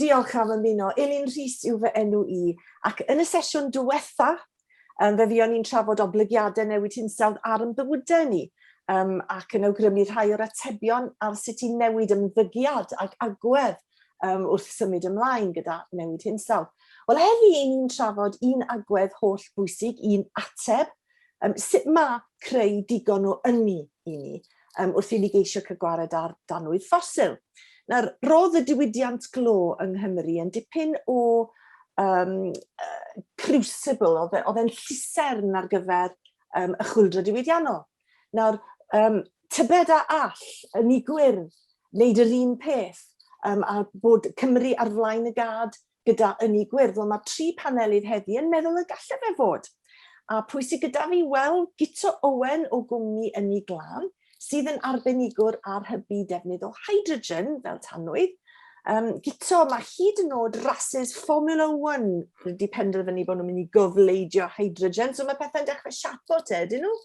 diolch am ymuno. Elin Rhys yw fy enw i, ac yn y sesiwn diwetha, fe fuon ni'n trafod oblygiadau newid hinsawdd ar yn bywydau ni, ac yn awgrymu rhai o'r atebion ar sut i newid ymddygiad ac agwedd wrth symud ymlaen gyda newid hinsawdd. Wel, heddi ni'n trafod un agwedd holl bwysig, un ateb, sut mae creu digon o ynni i ni, wrth i ni geisio cygwared ar danwydd ffosil. Nawr, roedd y diwydiant glo yng Nghymru yn dipyn o crucible, oedd e'n llusern ar gyfer y chwyldro diwydiannol. Nawr, tybed a all yn ei gwyrdd, wneud yr un peth, a bod Cymru ar flaen y gad gyda yn ei gwyrdd. Wel, mae 3 panelydd heddi yn meddwl y gallai fe fod. A pwy sydd gyda fi? Wel, Guto Owen o gwmni Ynni Glân, sydd yn arbenigwr ar hybu defnydd o hydrogen fel tanwydd. Guto, mae hyd yn oed rhasys Formula 1 wedi penderfynu bod nhw'n mynd i gofleidio hydrogen, so mae pethau'n dechrau siapo te, ydyn nhw?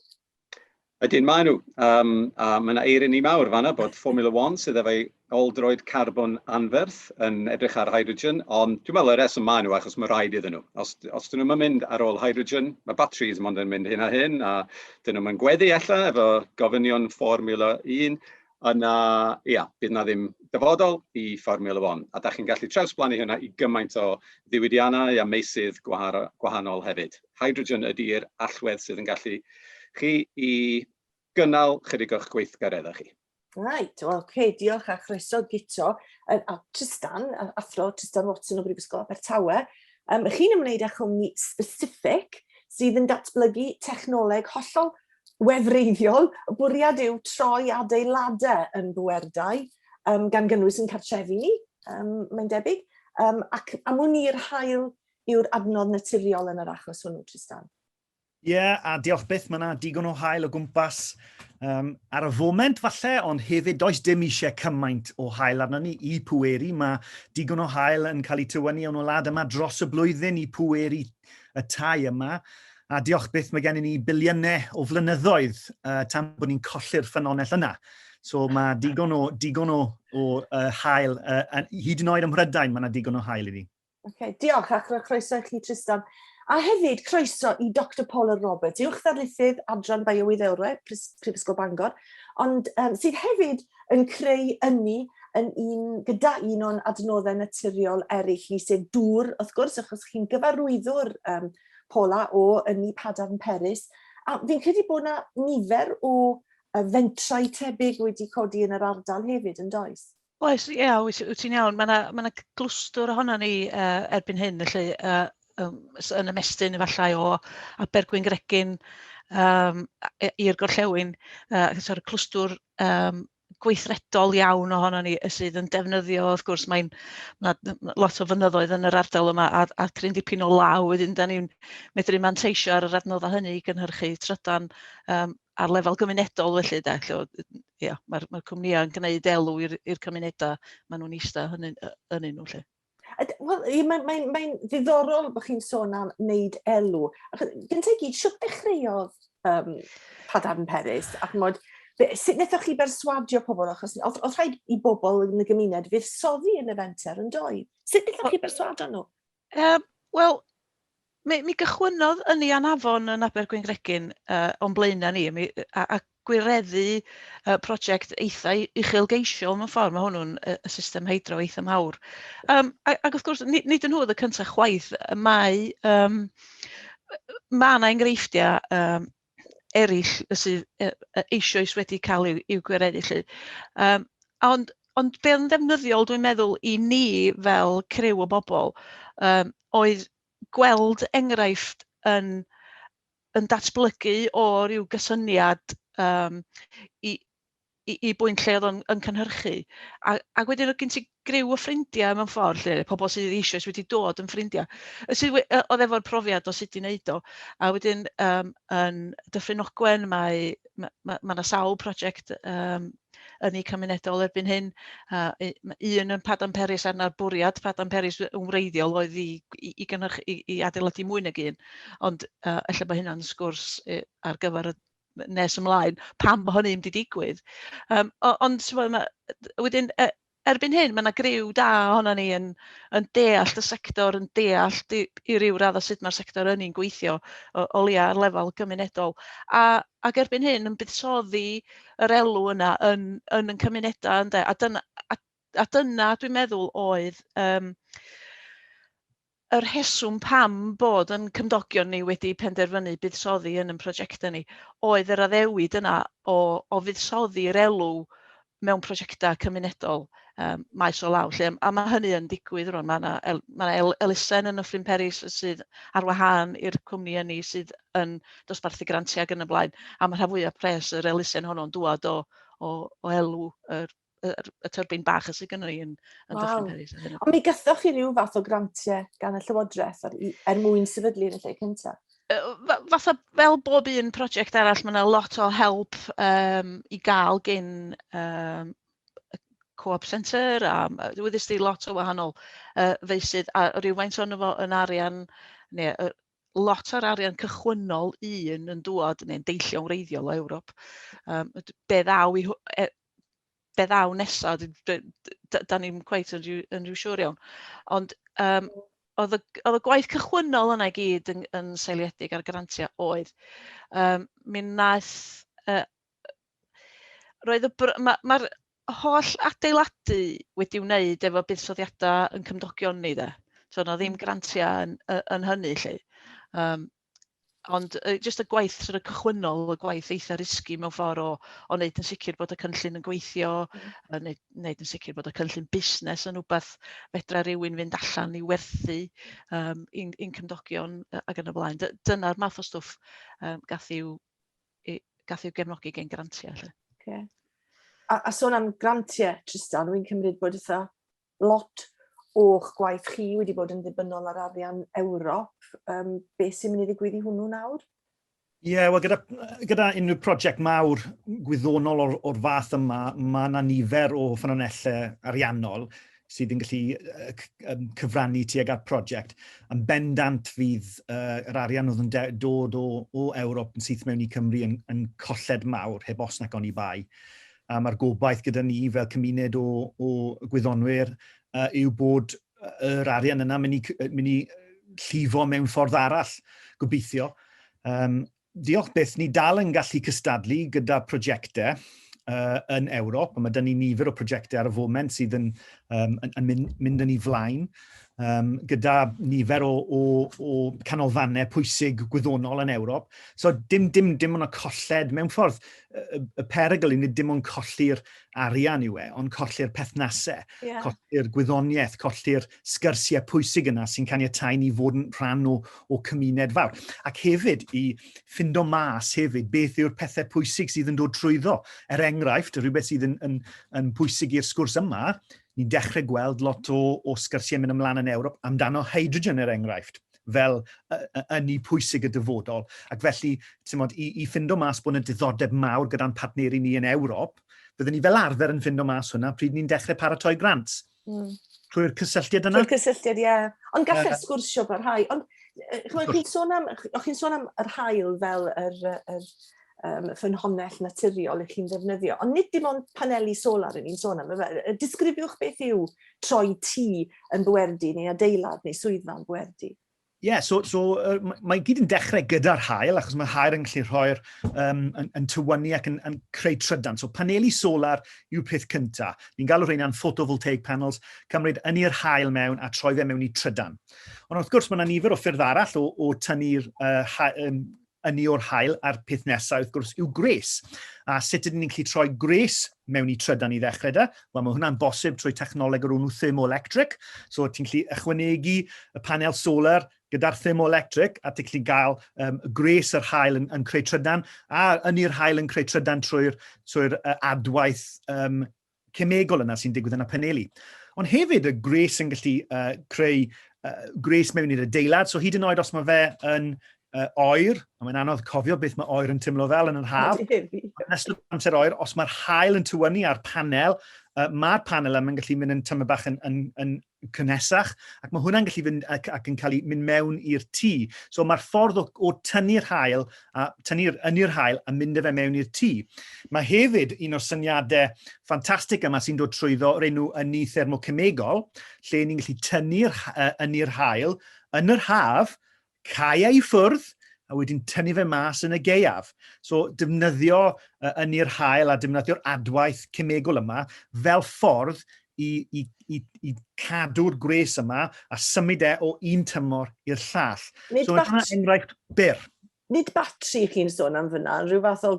Ydyn, mae nhw. Mae yna eirin ni mawr fanna bod Formula 1 sydd efo oldroed carbon anferth yn edrych ar hydrogen, ond dwi'n meddwl y reswm mae nhw achos mae rhaid iddyn nhw. Os dyn nhw'n mynd ar ôl hydrogen, mae batteries mond yn mynd hyn a hyn, a dyn nhw'n gweddi allan efo gofynion Formula 1, yna, bydd na ddim dyfodol i Formula 1. A da chi'n gallu trawsblannu hynna i gymaint o ddiwydiannau a meysydd gwahanol hefyd. Hydrogen ydy'r allwedd sydd yn gallu chi i gynnal chydig o'ch gweithgareddau chi. Right, wel, diolch a chroeso Guto. A Trystan, athro Trystan Watson o Brifysgol Abertawe, chi'n ymwneud â chwmni specific sydd yn datblygu technoleg hollol wefreiddiol. Y bwriad yw troi adeiladau yn bwerdau, gan gynnwys yn cartrefi ni, mae'n debyg, ac am hwn i'r hael yw'r adnodd naturiol yn yr achos hwnnw, Trystan. A diolch byth, mae yna digon o hael o gwmpas ar y foment falle, ond hefyd does dim eisiau cymaint o hael arno ni i pweru. Mae digon o hael yn cael ei tywynnu o'n wlad yma dros y blwyddyn i pweru y tai yma. A diolch byth, mae gen i ni biliynau o flynyddoedd tan bod ni'n colli'r ffynonell yna. So mae digon o hael, hyd yn oed ym Mhrydain, mae yna digon o hael i ni. Diolch a chroeso i chi, Trystan. A hefyd, croeso i Dr Paula Roberts, uwch ddarlithydd Adran Biowyddewrau, Prifysgol Bangor, ond sydd hefyd yn creu ynni gyda un o'n adnoddau naturiol eraill ni, sef dŵr, wrth gwrs, achos chi'n gyfarwyddwr Paula o ynni Padarn Perys. A fi'n credu bod yna nifer o fentrau tebyg wedi codi yn yr ardal hefyd, yn does? Oes, wyt ti'n iawn. Mae yna glwstwr ohono ni erbyn hyn, felly, yn ymestyn efallai o Abergwyngregyn i'r Gorllewin, clwstwr gweithredol iawn ohono ni sydd yn defnyddio, wrth gwrs, mae'n lot o fynyddoedd yn yr ardal yma a cryn dipyn o law, wedyn da ni'n medru manteisio ar yr adnoddau hynny i gynhyrchu trydan ar lefel gymunedol felly. Mae'r cwmnïau yn gwneud elw i'r cymunedau, maen nhw'n eistedd hynny nhw lle. Wel, mae'n ddiddorol bod chi'n sôn am wneud elw. Gyntaf gyd, siwt dechreuodd Padarn Perys? Ac sut wnaethoch chi berswadio pobl? Achos oedd rhaid i bobl yn y gymuned fuddsoddi yn y fenter yn doedd. Sut wnaethoch chi berswadio nhw? Wel, mi gychwynodd Ynni Anafon yn Abergwyngregyn o'n blaenau ni, a gwireddu prosiect eitha uchelgeisiol mewn ffordd. Mae hwnnw'n y system heidro eitha mawr. Ac wrth gwrs, nid yn nhw oedd y cyntaf chwaith. Mae yna enghreifftiau eraill sydd eisoes wedi cael i'w gwireddu. Ond be yn ddefnyddiol, dwi'n meddwl, i ni fel criw o bobl, oedd gweld enghraifft yn datblygu o ryw gysyniad i bwynt lle oedd yn cynhyrchu. Ac wedyn oedd gen ti griw o ffrindiau mewn ffordd, pobl sydd eisoes wedi dod yn ffrindiau. Oedd efo'r profiad o sut i wneud o. A wedyn yn Dyffryn Ogwen mae yna sawl prosiect yn ei cymunedol erbyn hyn. Un yn Padarn Perys arna'r bwriad Padarn Perys yn wreiddiol oedd i adeiladu mwy nag un. Ond ella bod hynna'n sgwrs ar gyfer y nes ymlaen, pam bod hynny wedi digwydd. Ond wedyn, erbyn hyn, mae yna griw da ohono ni yn deall y sector, yn deall i ryw radd o sut mae'r sector yni'n gweithio o leia ar lefel gymunedol. Ac erbyn hyn yn buddsoddi yr elw yna yn cymunedau, ynde? A dyna dwi'n meddwl oedd yr rheswm pam bod yn cymdogion ni wedi penderfynu buddsoddi yn prosiectau ni, oedd yr addewid yna o fuddsoddi'r elw mewn prosiectau cymunedol maes o law. A mae hynny yn digwydd rwan. Mae yna elusen yn y Fflin Peris sydd ar wahân i'r cwmni Ynni sydd yn dosbarthu grantiau ac yn y blaen. A mae rhan fwyaf pres yr elusen honno'n dŵad o elw y tyrbyn bach sydd gyda ni yn Dyffryn Peris. Ond mi gythoch chi ryw fath o grantiau gan y Llywodraeth mwyn sefydlu yn y lle cyntaf? Fatha fel bob un prosiect arall, mae yna lot o help i gael gen Co-op Centre, a weithis di lot o wahanol feisydd, a rhywfaint o'n efo yn arian, lot o'r arian cychwynnol yn dŵad, neu'n deillio'n wreiddiol o Ewrop. Be ddaw nesaf, da ni'n cweith yn rhyw siwr iawn. Ond oedd y gwaith cychwynnol yna i gyd yn seiliedig ar grantiau oedd. Mi wnaeth... Mae'r holl adeiladu wedi wneud efo buddsoddiadau yn cymdogion ni, de. So, yna ddim grantiau yn hynny, lle. Ond jyst y gwaith cychwynnol, y gwaith eitha risgu mewn ffordd o wneud yn sicr bod y cynllun yn gweithio, wneud yn sicr bod y cynllun busnes yn rhywbeth fedra rhywun fynd allan i werthu i'n cymdogion ac yn y blaen. Dyna'r math o stwff gath i'w gefnogi gen grantiau. Okay. A sôn am grantiau, Trystan, wy'n cymryd bod eitha lot o'ch gwaith chi wedi bod yn ddibynnol ar arian Ewrop. Beth sy'n mynd i ddigwydd i hwnnw nawr? Ie, wel, gyda unrhyw prosiect mawr gwyddonol o'r fath yma, mae yna nifer o ffynonellau ariannol sydd yn gallu cyfrannu tuag at prosiect. Yn bendant fydd yr arian oedd yn dod o Ewrop yn syth mewn i Cymru yn colled mawr, heb os nac oni bai. Mae'r gobaith gyda ni fel cymuned o gwyddonwyr yw bod yr arian yna mynd i llifo mewn ffordd arall, gobeithio. Diolch byth, ni dal yn gallu cystadlu gyda prosiectau yn Ewrop, a mae dyn ni nifer o prosiectau ar y foment sydd yn mynd yn ei flaen, gyda nifer o canolfannau pwysig gwyddonol yn Ewrop. So dim ond y colled, mewn ffordd, y perygl i dim ond colli'r arian yw ond colli'r perthnasau, colli'r gwyddoniaeth, colli'r sgyrsiau pwysig yna sy'n caniatáu ni fod yn rhan o cymuned fawr. Ac hefyd i ffindo mas hefyd beth yw'r pethau pwysig sydd yn dod trwyddo. Enghraifft, rhywbeth sydd yn pwysig i'r sgwrs yma, ni'n dechrau gweld lot o sgyrsiau mynd ymlaen yn Ewrop amdano hydrogen enghraifft, fel ynni pwysig y dyfodol. Ac felly, i ffindo mas bod yna diddordeb mawr gyda'n partneri ni yn Ewrop, byddwn ni fel arfer yn ffindo mas hwnna pryd ni'n dechrau paratoi grants. Trwy'r cysylltiad yna? Trwy'r cysylltiad, ie. Ond gallai'r sgwrsio parhau. Ond o'ch chi'n sôn am yr haul fel yr ffynhonnell naturiol i'ch chi'n ddefnyddio. Ond nid dim ond paneli solar yn ni'n sôn am. Disgrifiwch beth yw troi tŷ yn Bwerdi neu adeilad neu swyddfa yn Bwerdi. Ie, so mae gyd yn dechrau gyda'r haul, achos mae haul yn gallu rhoi'r yn tywynnu ac yn creu trydan. So paneli solar yw'r peth cyntaf. Ni'n galw rheina'n photovoltaic panels, cymryd yn i'r haul mewn a troi fe mewn i trydan. Ond wrth gwrs, mae yna nifer o ffyrdd arall o tynnu'r ynni o'r haul a'r peth nesaf, wrth gwrs, yw gres. A sut ydyn ni'n gallu troi gres mewn i trydan i ddechrau da? Wel, mae hwnna'n bosib trwy technoleg o'r enw thermoelectric. So, ti'n gallu ychwanegu y panel solar gyda'r thermoelectric, a ti'n gallu gael gres yr haul yn creu trydan, a ynni'r haul yn creu trydan trwy'r adwaith cemegol yna sy'n digwydd yn y paneli. Ond hefyd, y gres yn gallu creu gres mewn i'r adeilad. So, hyd yn oed os mae fe yn oer, a mae'n anodd cofio beth mae oer yn teimlo fel yn yr haf. Yn ystod amser oer, os mae'r haul yn tywynnu ar panel mae'r panel yma'n gallu mynd yn tymor bach yn cynnesach, ac mae hwnna'n gallu fynd ac yn cael ei mynd mewn i'r tŷ. So mae'r ffordd o tynnu'r haul, ynni'r haul a mynd â fe mewn i'r tŷ. Mae hefyd un o'r syniadau ffantastig yma sy'n dod trwyddo o'r enw ynni thermocymegol, lle ni'n gallu tynnu'r ynni'r haul yn yr haf, cau ei ffwrdd, a wedyn tynnu fe mas yn y gaeaf. So defnyddio ynni'r haul a defnyddio'r adwaith cymegol yma fel ffordd i cadw'r gwres yma a symud o un tymor i'r llall. So mae'n enghraifft byr. Nid batri chi'n sôn am fyna, rhyw fath o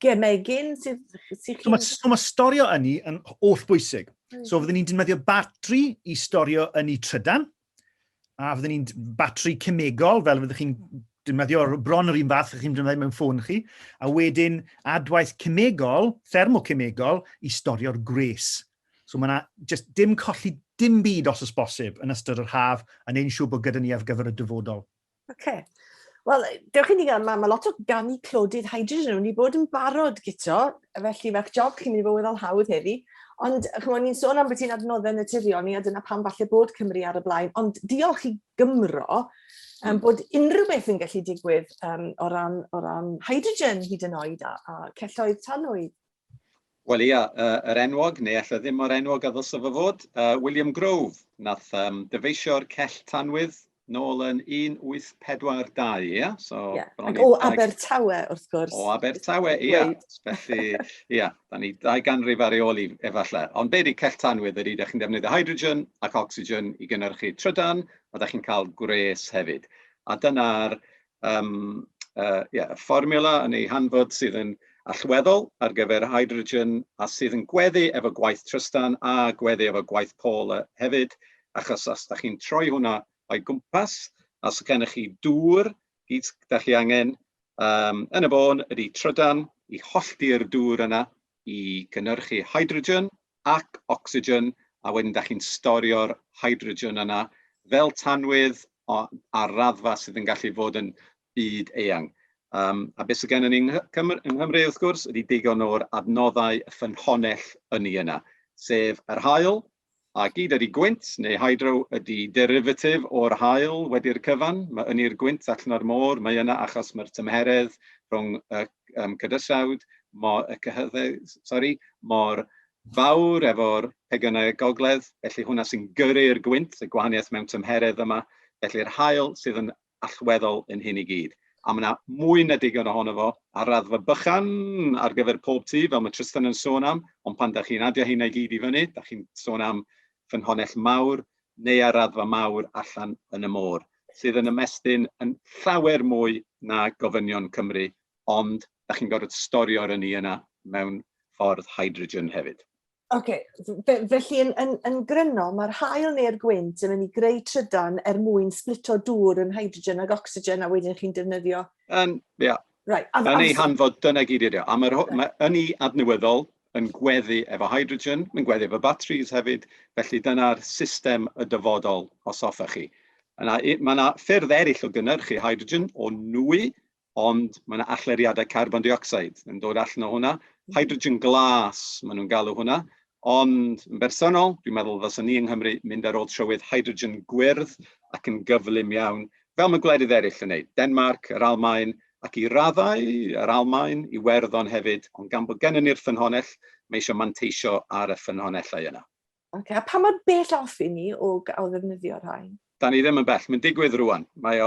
gemegyn sydd chi'n... So mae storio ynni yn holl bwysig. So fyddwn ni'n defnyddio batri i storio ynni trydan, a fyddwn ni'n batri cymegol, fel fyddwch chi'n defnyddio bron yr un fath chi'n defnyddio mewn ffôn chi, a wedyn adwaith cymegol, thermocymegol, i storio'r gwres. So mae yna dim colli dim byd os oes bosib yn ystod yr haf a neud yn siŵr bod gyda ni ar gyfer y dyfodol. Okay. Wel, dewch i ni gael, mae lot o ganu clodydd hydrogen wedi bod yn barod gyto, felly fe'ch job chi'n mynd i fod weddol hawdd heddi. Ond ni'n sôn am beth sy'n adnoddau naturiol ni, a dyna pam falle bod Cymru ar y blaen. Ond diolch i Gymro bod unrhyw beth yn gallu digwydd o ran hydrogen hyd yn oed a celloedd tanwydd. Wel ia, yr enwog, neu alla ddim o'r enwog a ddylse fo fod, William Grove, nath dyfeisio'r cell tanwydd nôl yn 1842, ia? So, ac o Abertawe, wrth gwrs. O Abertawe, ia. Felly, ia, da ni 2 ganrif ar ei ôl i efallai. Ond be di cell tanwydd ydy, da chi'n defnyddio hydrogen ac oxygen i gynhyrchu trydan, a da chi'n cael gwres hefyd. A dyna'r fformula yn ei hanfod sydd yn allweddol ar gyfer hydrogen a sydd yn gweddu efo gwaith Trystan a gweddu efo gwaith Paula hefyd, achos os da chi'n troi hwnna o'i gwmpas, os gennych chi dŵr, gyd da chi angen yn y bôn ydy trydan i hollti'r dŵr yna i gynhyrchu hydrogen ac oxygen, a wedyn da chi'n storio'r hydrogen yna fel tanwydd ar raddfa sydd yn gallu fod yn byd eang. A beth sydd gen ni yng Nghymru, wrth gwrs, ydy digon o'r adnoddau ffynhonnell ynni yna, sef yr haul, a gyd ydy gwynt, neu hydro ydy derivatif o'r haul wedi'r cyfan. Mae ynni'r gwynt allan o'r môr, mae yna achos mae'r tymheredd rhwng cydysawd, mor fawr efo'r pegynau gogledd, felly hwnna sy'n gyrru'r gwynt, y gwahaniaeth mewn tymheredd yma, felly'r haul sydd yn allweddol yn hyn i gyd. A mae yna mwy na digon ohono fo ar raddfa bychan ar gyfer pob tŷ, fel mae Trystan yn sôn am, ond pan da chi'n adio hynna i gyd i fyny, da chi'n sôn am ffynhonnell mawr neu ar raddfa mawr allan yn y môr, sydd yn ymestyn yn llawer mwy na gofynion Cymru, ond da chi'n gorfod storio'r ynni yna mewn ffordd hydrogen hefyd. Felly yn grynol, mae'r haul neu'r gwynt yn mynd i greu trydan mwyn splito dŵr yn hydrogen ac oxygen a wedyn chi'n defnyddio? Ia. Yn ei hanfod, dyna gyd ydy. A mae ynni adnewyddol yn gweddu efo hydrogen, mae'n gweddu efo batteries hefyd, felly dyna'r system y dyfodol os hoffech chi. Mae yna ffyrdd eraill o gynhyrchu hydrogen o nwy, ond mae yna alleriadau carbon dioxide yn dod allan o hwnna. Hydrogen glas, maen nhw'n galw hwnna. Ond yn bersonol, dwi'n meddwl fyswn ni yng Nghymru mynd ar ôl trywydd hydrogen gwyrdd ac yn gyflym iawn, fel mae gwledydd eraill yn neud. Denmarc, yr Ymlaen, ac i raddau yr Ymlaen, i Werddon hefyd, ond gan bod gennym ni'r ffynhonnell, mae eisiau manteisio ar y ffynhonnellau yna. A pa mor bell off i ni o ddefnyddio'r rhain? Da ni ddim yn bell, mae'n digwydd rwan. Mae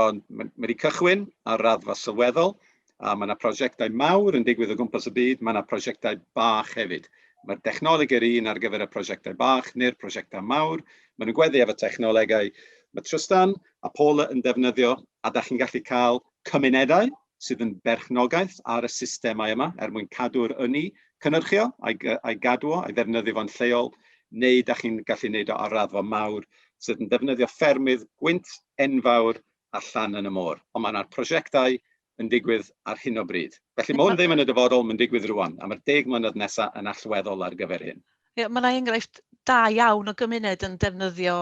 wedi cychwyn ar raddfa sylweddol, a mae yna prosiectau mawr yn digwydd o gwmpas y byd, mae yna prosiectau bach hefyd. Mae'r technoleg yr un ar gyfer y prosiectau bach neu'r prosiectau mawr. Maen nhw'n gweddu efo technolegau mae Trystan a Paula yn defnyddio, a da chi'n gallu cael cymunedau sydd yn berchnogaeth ar y systemau yma mwyn cadw'r ynni cynhyrchio a'i gadw o, a'i ddefnyddio fo'n lleol, neu da chi'n gallu gwneud o ar raddfa mawr sydd yn defnyddio ffermydd gwynt enfawr allan yn y môr. Ond mae yna'r prosiectau yn digwydd ar hyn o bryd. Felly mae hwn ddim yn y dyfodol, mae'n digwydd rwan, a mae'r 10 mlynedd nesaf yn allweddol ar gyfer hyn. Mae yna enghraifft da iawn o gymuned yn defnyddio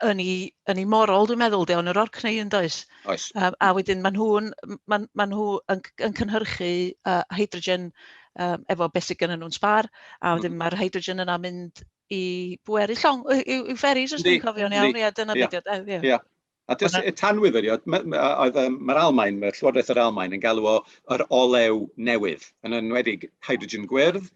ynni morol, dwi'n meddwl, yn yr Orkney yn does. Oes. A wedyn maen nhw yn cynhyrchu hydrogen efo beth sydd gyda nhw'n sbar, a wedyn mae'r hydrogen yna mynd i bweru llong, i'w ferries os dwi'n cofio'n iawn, ia, dyna beth yw. Ia. A jyst y tanwydd ydi, mae'r AR-LEIN, mae'r Llywodraeth yr AR-LEIN yn galw o'r olew newydd, yn enwedig hydrogen gwyrdd.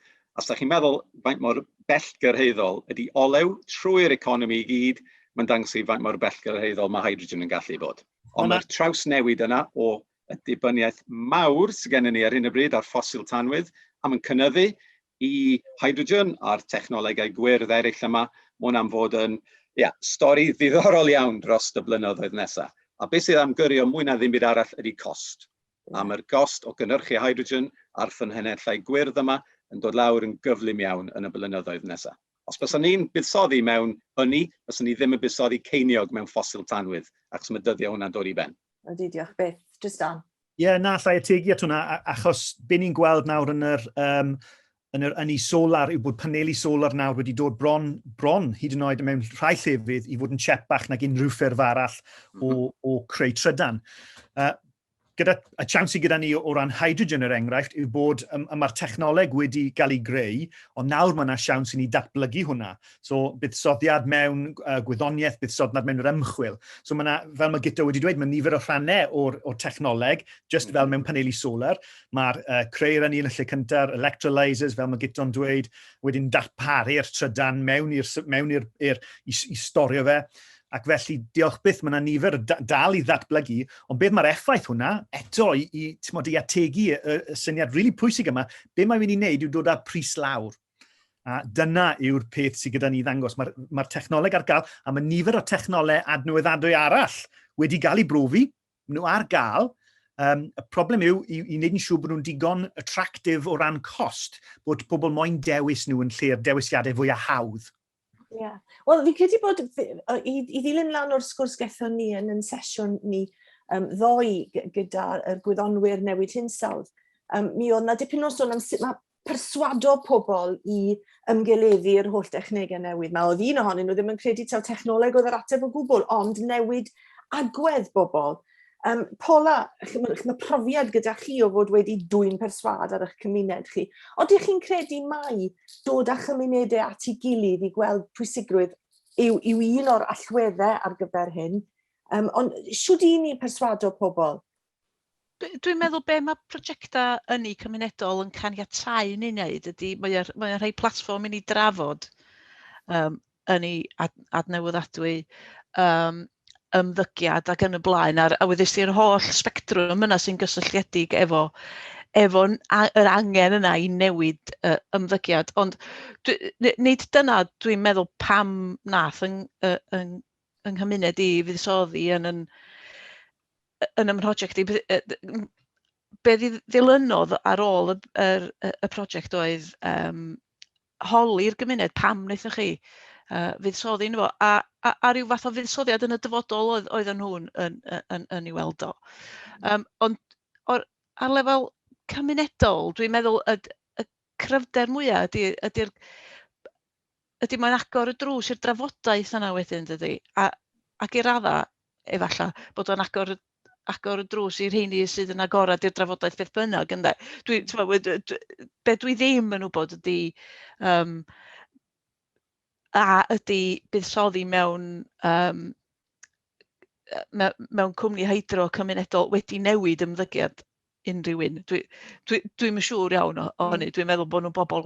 Os da chi'n meddwl faint mor bellgyrhaeddol ydy olew trwy'r economi i gyd, mae'n dangos i faint mor bellgyrhaeddol mae hydrogen yn gallu bod. Ond mae'r traws newid yna o y dibyniaeth mawr sydd gennym ni ar hyn o bryd ar ffosil tanwydd, a mae'n cynyddu i hydrogen a'r technolegau gwyrdd eraill yma. Mae hwnna'n fod yn stori ddiddorol iawn dros y blynyddoedd nesaf. A beth sydd am gyrio mwy na ddim byd arall ydy cost. A mae'r gost o gynhyrchu hydrogen a'r ffynhennellau gwyrdd yma yn dod lawr yn gyflym iawn yn y blynyddoedd nesaf. Os byswn ni'n buddsoddi mewn ynni, byswn ni ddim yn buddsoddi ceiniog mewn ffosil tanwydd, achos mae dyddiau hwnna'n dod i ben. Ydy, diolch beth. Trystan. Ie, na, llai ategu at hwnna, achos be ni'n gweld nawr yn yr ynni solar yw bod paneli solar nawr wedi dod bron hyd yn oed mewn rhai llefydd i fod yn siepach nag unrhyw ffurf arall o creu trydan. Gyda y siawns gyda ni o ran hydrogen yr enghraifft yw bod mae'r technoleg wedi cael ei greu, ond nawr mae yna siawns i ni datblygu hwnna. So buddsoddiad mewn gwyddoniaeth, buddsoddiad mewn yr ymchwil. So mae yna, fel mae Guto wedi dweud, mae nifer o rhannau o'r technoleg, just fel mewn paneli solar. Mae'r creu'r ynni yn y lle cyntaf, electrolyzers, fel mae Guto'n dweud, wedyn darparu'r trydan mewn i storio fe. Ac felly, diolch byth, mae yna nifer dal i ddatblygu, ond beth mae'r effaith hwnna, eto i ategu y syniad rili pwysig yma, be mae'n mynd i wneud yw dod â pris lawr. A dyna yw'r peth sydd gyda ni ddangos. Mae'r technoleg ar gael, a mae nifer o technoleg adnewyddadwy arall wedi cael ei brofi, maen nhw ar gael. Y problem yw i wneud yn siŵr bod nhw'n digon attractif o ran cost, bod pobl moyn dewis nhw yn lle'r dewisiadau fwy a hawdd. Wel, fi'n credu bod, i ddilyn lan o'r sgwrs gaethon ni yn sesiwn ni ddoe gyda'r gwyddonwyr newid hinsawdd, mi oedd na dipyn o sôn am sut mae perswado pobl i ymgeleddu'r holl dechnegau newydd. Oedd un ohonyn nhw ddim yn credu taw technoleg oedd yr ateb o gwbl, ond newid agwedd bobl. Paula, mae profiad gyda chi o fod wedi dwyn perswad ar eich cymuned chi. Odych chi'n credu mai dod â chymunedau at ei gilydd i gweld pwysigrwydd yw un o'r allweddau ar gyfer hyn, ond siwd i ni perswado pobl? Dwi'n meddwl be mae prosiectau ynni cymunedol yn caniatáu ni wneud ydy, mae'n rhai platfform i ni drafod ynni adnewyddadwy, ymddygiad ac yn y blaen, a weddys ti'r holl spectrwm yna sy'n gysylltiedig efo yr angen yna i newid ymddygiad. Ond nid dyna dwi'n meddwl pam nath yng nghymuned i fuddsoddi yn ym mhrosiect i. Be ddilynodd ar ôl y prosiect oedd holi'r gymuned pam wnaethoch chi fuddsoddi nhw, a ryw fath o fuddsoddiad yn y dyfodol oedden nhw'n yn ei weld o. Ond ar lefel cymunedol, dwi'n meddwl y cryfder mwyaf ydy mae'n agor y drws i'r drafodaeth yna wedyn, dydy. Ac i radda, efallai, bod o'n agor y drws i'r rheini sydd yn agorad i'r drafodaeth beth bynnag, ynde. Be dwi ddim yn wybod ydy buddsoddi mewn cwmni hydro cymunedol wedi newid ymddygiad unrhyw un. Dwi'n siŵr iawn o hynny. Dwi'n meddwl bod nhw'n bobl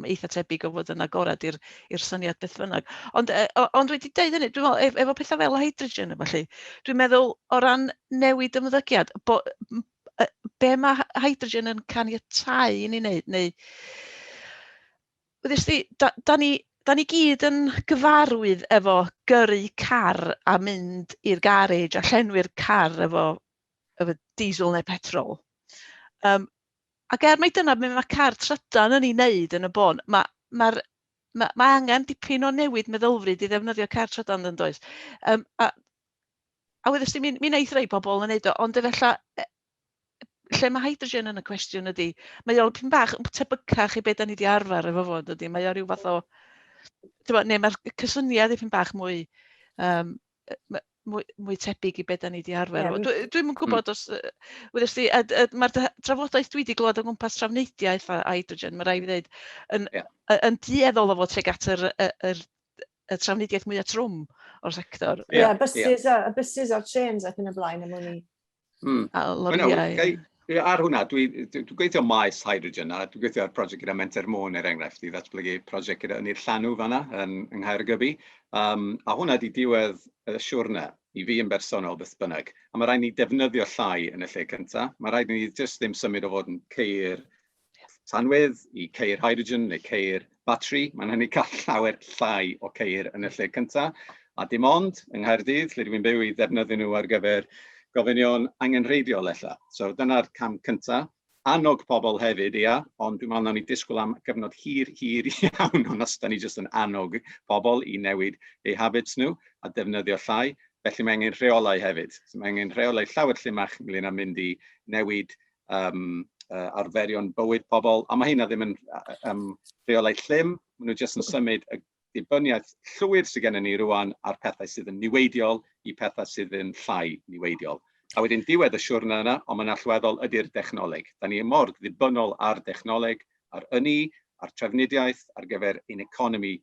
eitha tebyg o fod yn agorad i'r syniad beth bynnag. Ond wedi deud hynny, dwi'n meddwl, efo pethau fel hydrogen, dwi'n meddwl o ran newid ymddygiad, be mae hydrogen yn caniatáu i ni wneud, neu da ni gyd yn gyfarwydd efo gyrru car a mynd i'r garage a llenwi'r car efo diesel neu petrol. Ac mai dyna be mae car trydan yn ei wneud yn y bon, mae angen dipyn o newid meddylfryd i ddefnyddio car trydan yn does. A weddys ti, mi wneud rhai pobl yn wneud o, ond efallai lle mae hydrogen yn y cwestiwn ydy, mae o'n pyn bach tebycach i beth da ni wedi arfer efo fod ydy, mae o rhyw fath o, neu mae'r cysyniad dipyn bach mwy, mwy tebyg i beth da ni wedi arfer. Ie, Dwi'n gwybod os, wedys ti, mae'r trafodaeth dwi wedi glywed o gwmpas trafnidiaeth a hydrogen, mae rai fi ddweud, yn dueddol o fod tuag at y trafnidiaeth mwyaf trwm o'r sector. Ie, buses a'r trains ac yn y blaen am hwnni. A loriau. Ar hwnna, dwi'n gweithio maes hydrogen, a dwi'n gweithio ar prosiect gyda Menter Môn enghraifft, i ddatblygu prosiect gyda Ynni'r Llanw fanna yng Nghaergybi. A hwnna di diwedd y siwrna i fi yn bersonol beth bynnag. A mae rhaid ni defnyddio llai yn y lle cyntaf. Mae rhaid ni just ddim symud o fod yn ceir tanwydd i ceir hydrogen neu ceir batri. Mae'n hynny cael llawer llai o ceir yn y lle cyntaf. A dim ond yng Nghaerdydd, lle dwi'n byw i ddefnyddio nhw ar gyfer gofynion angenrheidiol ella. So dyna'r cam cyntaf. Annog pobl hefyd, ia, ond dwi'n meddwl na ni disgwyl am gyfnod hir iawn, ond os da ni jyst yn annog pobl i newid eu habits nhw a defnyddio llai, felly mae angen rheolau hefyd. So mae angen rheolau llawer llymach ynglyn â mynd i newid arferion bywyd pobl, a mae hynna ddim yn rheolau llym, maen nhw jyst yn symud y dibyniaeth llwyr sydd gennym ni rwan ar pethau sydd yn niweidiol i pethau sydd yn llai niweidiol. A wedyn diwedd y siwrna yna, ond mae'n allweddol ydy'r dechnoleg. Da ni mor ddibynnol ar dechnoleg, ar ynni, ar trafnidiaeth, ar gyfer ein economi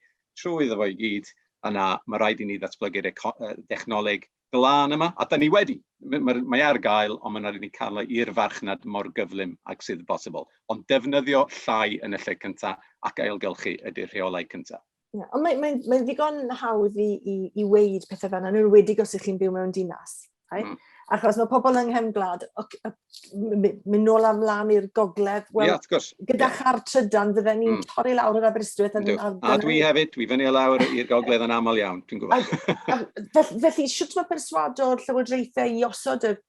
trwy iddo fo i gyd, yna mae rhaid i ni ddatblygu'r dechnoleg glân yma, a da ni wedi. Mae ar gael, ond mae'n rhaid i ni cael i'r farchnad mor gyflym ag sydd bosibl. Ond defnyddio llai yn y lle cyntaf ac ailgylchu ydy'r rheolau cyntaf. Ond mae'n ddigon hawdd i weid pethau fan yna, yn wedi os ych chi'n byw mewn dinas. Achos mae pobl yng nghefn gwlad, mynd nôl am lan i'r gogledd, gyda chartrydan fydden ni'n torri lawr yr Aberystwyth. A dwi hefyd, dwi fyny lawr i'r gogledd yn aml iawn, dwi'n gwybod. Felly, siwt mae perswado'r llywodraethau i osod yr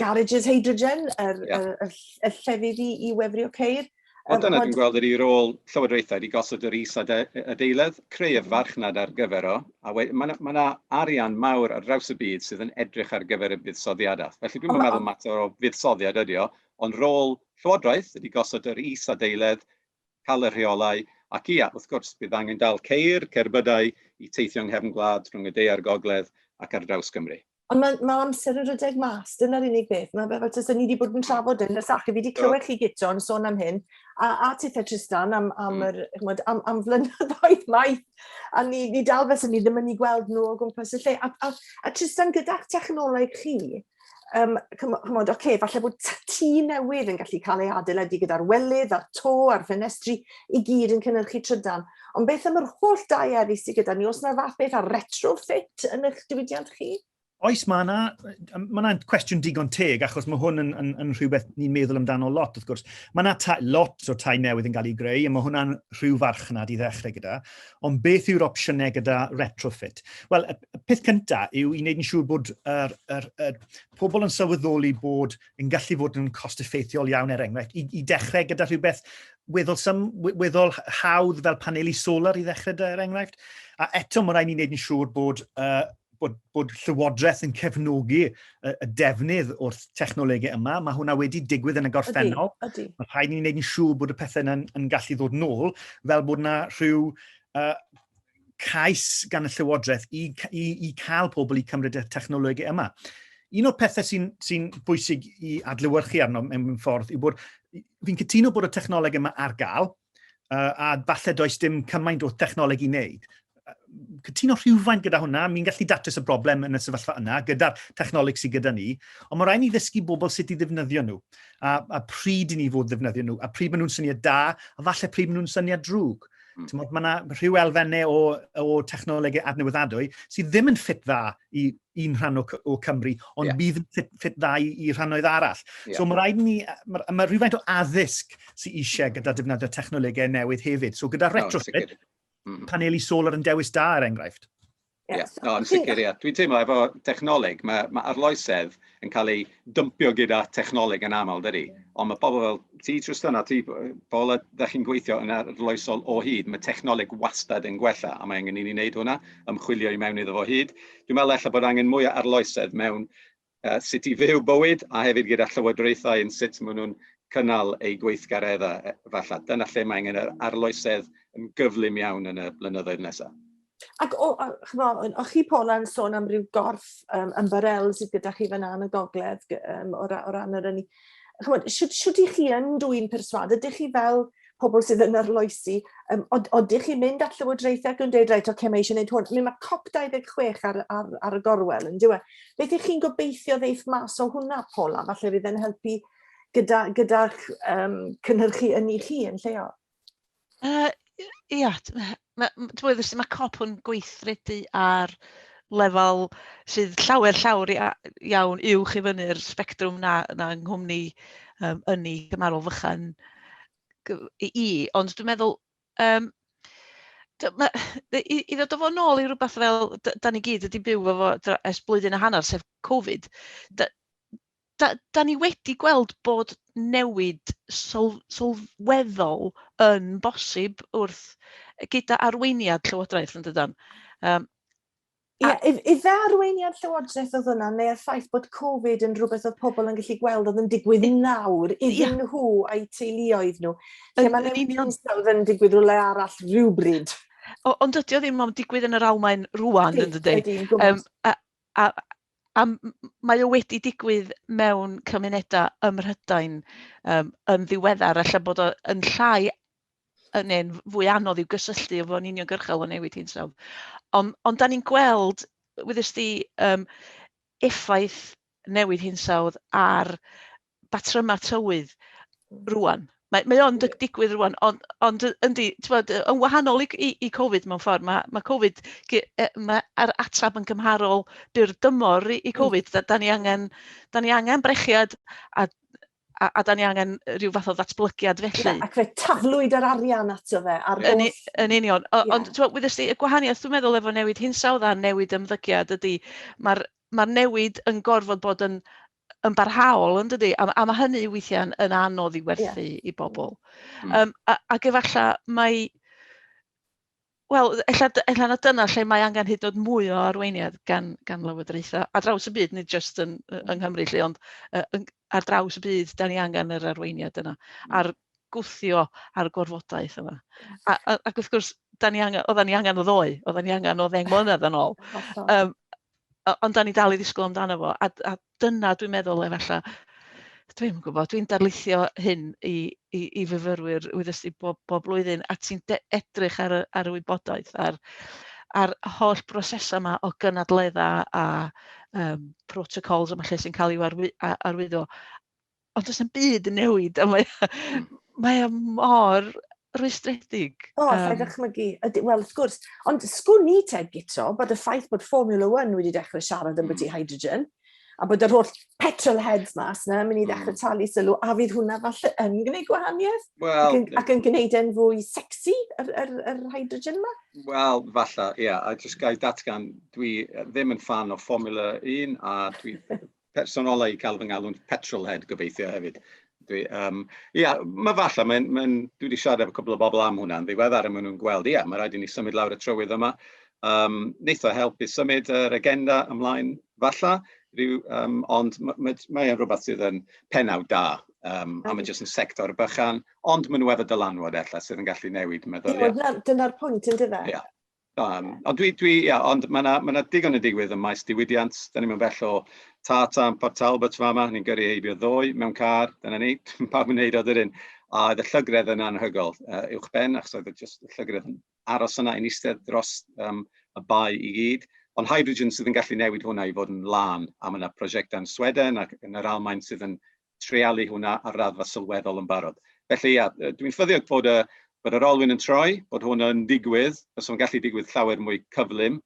garages hydrogen, y llefydd i wefrio ceir? Ond dyna dwi'n gweld ydy'r rôl llywodraethau i gosod yr is-adeiledd, creu y farchnad ar gyfer o, a mae yna arian mawr ar draws y byd sydd yn edrych ar gyfer y buddsoddiadau. Felly dwi'n meddwl mater o fuddsoddiad ydy o, ond rôl llywodraeth ydy gosod yr is-adeiledd, cael y rheolau, ac ia, wrth gwrs, bydd angen dal ceir, cerbydau i teithio yng nghefn gwlad rhwng y de a'r gogledd ac ar draws Cymru. Ond mae amser yn rhedeg mas, dyna'r unig beth. Mae fel tas ni wedi bod yn trafod yn y sach, fi wedi clywed chi Guto yn sôn am hyn, a tithe Trystan am flynyddoedd maith, a ni dal fes ni ddim yn ei gweld nhw o gwmpas y lle. A Trystan, gyda'ch technoleg chi, falle bod tŷ newydd yn gallu cael ei adeiladu gyda'r welydd, a'r to, a'r ffenestri, i gyd yn cynnyrchu trydan. Ond beth am yr holl dau eraill sydd gyda ni, os yna fath beth ar retrofit yn eich diwydiant chi? Oes, mae yna cwestiwn digon teg, achos mae hwn yn rhywbeth ni'n meddwl amdano lot, wrth gwrs. Mae yna lot o tai newydd yn cael ei greu, a mae hwnna'n rhyw farchnad i ddechrau gyda. Ond beth yw'r opsiynau gyda retrofit? Wel, y peth cyntaf yw i wneud yn siŵr bod pobl yn sylweddoli bod yn gallu fod yn cost-effeithiol iawn enghraifft, i dechrau gyda rhywbeth weddol hawdd fel paneli solar i ddechrau gyda enghraifft. A eto mae rhaid ni wneud yn siŵr bod llywodraeth yn cefnogi y defnydd o'r technolegau yma. Mae hwnna wedi digwydd yn y gorffennol. Mae rhaid ni'n gwneud yn siŵr bod y pethau yn gallu ddod nôl, fel bod yna rhyw cais gan y llywodraeth i cael pobl i cymryd y technolegau yma. Un o'r pethau sy'n bwysig i adlewyrchu arno mewn ffordd yw bod fi'n cytuno bod y technoleg yma ar gael, a falle does dim cymaint o technoleg i wneud. Cytuno rhywfaint gyda hwnna, mi'n gallu datrys y broblem yn y sefyllfa yna, gyda'r technoleg sydd gyda ni, ond mae rhaid ni ddysgu bobl sut i ddefnyddio nhw, a pryd i ni fod ddefnyddio nhw, a pryd maen nhw'n syniad da, a falle pryd maen nhw'n syniad drwg. Mae yna rhyw elfennau o technolegau adnewyddadwy sydd ddim yn ffit dda i un rhan o Cymru, ond bydd yn ffit dda i rhannoedd arall. So mae rhaid ni, mae rhywfaint o addysg sydd eisiau gyda defnyddio technolegau newydd hefyd. So gyda retrofit, paneli solar yn dewis da er enghraifft. Yn sicr, ie. Dwi'n teimlo efo technoleg, mae arloesedd yn cael ei dympio gyda technoleg yn aml, dydy. Ond mae pobl fel ti, Trystan, a ti, Paula, ddech chi'n gweithio yn arloesol o hyd. Mae technoleg wastad yn gwella, a mae angen i ni wneud hwnna, ymchwilio i mewn iddo fo hyd. Dwi'n meddwl ella bod angen mwy o arloesedd mewn sut i fyw bywyd, a hefyd gyda llywodraethau yn sut maen nhw'n cynnal eu gweithgareddau falle. Dyna lle mae angen yr arloesedd yn gyflym iawn yn y blynyddoedd nesaf. Ac o'ch chi Paula yn sôn am ryw gorff ymbarel sydd gyda chi fyna yn y gogledd o ran yr ynni. Siwt i chi yn dwy'n perswad? Ydych chi fel pobl sydd yn arloesi, odych chi'n mynd at Llywodraethau ac yn dweud, reit, oce, mae eisiau gwneud hwn. Mae COP26 ar y gorwel, yn diwe. Beth ych chi'n gobeithio ddeith mas o hwnna, Paula? Falle fydd yn helpu gyda'ch cynhyrchu ynni chi yn lleol? Ia, mae COP yn gweithredu ar lefel sydd llawer iawn uwch i fyny'r spectrwm na nghwmni ynni gymarol fychan ond dwi'n meddwl i ddod o fo nôl i rhywbeth fel da ni gyd wedi byw efo ers blwyddyn a hanner sef Covid, da ni wedi gweld bod newid sylweddol yn bosib gyda arweiniad Llywodraeth yn dydan. Ife arweiniad Llywodraeth oedd hwnna, neu'r ffaith bod Covid yn rhywbeth oedd pobl yn gallu gweld oedd yn digwydd nawr iddyn nhw a'i teuluoedd nhw. Lle mae newid hinsawdd yn digwydd rhywle arall rhywbryd. Ond ydy o ddim yn digwydd yn yr Almaen rwan, yn dydy. A mae o wedi digwydd mewn cymunedau ym Mhrydain yn ddiweddar, allan bod o'n llai neu'n fwy anodd i'w gysylltu efo'n uniongyrchol o newid hinsawdd. Ond da ni'n gweld, wyddys di, effaith newid hinsawdd ar batrymau tywydd rwan. Mae o'n digwydd rwan, ond yndi, yn wahanol i Covid mewn ffordd, mae Covid, mae'r atab yn gymharol byr dymor i Covid. Da ni angen brechiad a da ni angen rhyw fath o ddatblygiad felly. Ac fe taflwyd yr arian ato fe. Yn union. Ond wyddys di, y gwahaniaeth dwi'n meddwl efo newid hinsawdd a newid ymddygiad ydy, mae'r newid yn gorfod bod yn barhaol, yn dydy, a mae hynny weithiau yn anodd i werthu i bobl. Ac efallai mae, wel, ella na dyna lle mae angen hyd oed mwy o arweiniad gan Lywodraethau. A draws y byd, nid jyst yng Nghymru, lle, ond ar draws y byd, da ni angen yr arweiniad yna. A'r gwthio ar gorfodaeth yma. Ac wrth gwrs, oedden ni angen o ddoe, oedden ni angen o 10 mlynedd yn ôl. Ond da ni dal i ddisgwyl amdano fo. A dyna dwi'n meddwl efallai, dwi'n gwybod, dwi'n darlithio hyn i fyfyrwyr wyddys i bob blwyddyn, a ti'n edrych ar y wybodaeth, a'r holl brosesau yma o gynadleddau a protocols yma lle sy'n cael i'w arwyddo. Ond does yna byd yn newid, a mae mor rwystredig. Allai ddychmygu. Wel, wrth gwrs. Ond sgwn ni te, Guto, bod y ffaith bod Formula 1 wedi dechrau siarad am byti hydrogen, a bod yr holl petrol heads mas na mynd i ddechrau talu sylw, a fydd hwnna falle yn gwneud gwahaniaeth? Ac yn gwneud e'n fwy sexy, yr hydrogen yma? Wel, falle, ie. A jyst gael datgan, dwi ddim yn fan o Formula 1, a dwi personolau i cael fy ngalw'n petrol head gobeithio hefyd. Mae falle, dwi wedi siarad efo cwbl o bobl am hwnna'n ddiweddar, a maen nhw'n gweld, mae rhaid i ni symud lawr y trywydd yma. Neith o helpu symud yr agenda ymlaen falle, ond mae e'n rhywbeth sydd yn penawd da, a mae jyst yn sector bychan, ond maen nhw efo dylanwad ella sydd yn gallu newid meddyliau. Dyna'r pwynt yn dyfa. Ond mae digon yn digwydd yn maes diwydiant. Da ni'n bell o Tata yn Port Talbot fama, ni'n gyrru heibio ddoe mewn car, dyna ni, pawb yn neud o dydyn. A oedd y llygredd yn anhygol uwch ben, achos oedd y llygredd yn aros yna yn eistedd dros y bai i gyd. Ond hydrogen sydd yn gallu newid hwnna i fod yn lan, a mae yna prosiectau yn Sweden ac yn yr Almaen sydd yn treialu hwnna ar raddfa sylweddol yn barod. Felly, dwi'n ffyddiog bod yr olwyn yn troi, bod hwnna yn digwydd, os o'n gallu digwydd llawer mwy cyflym,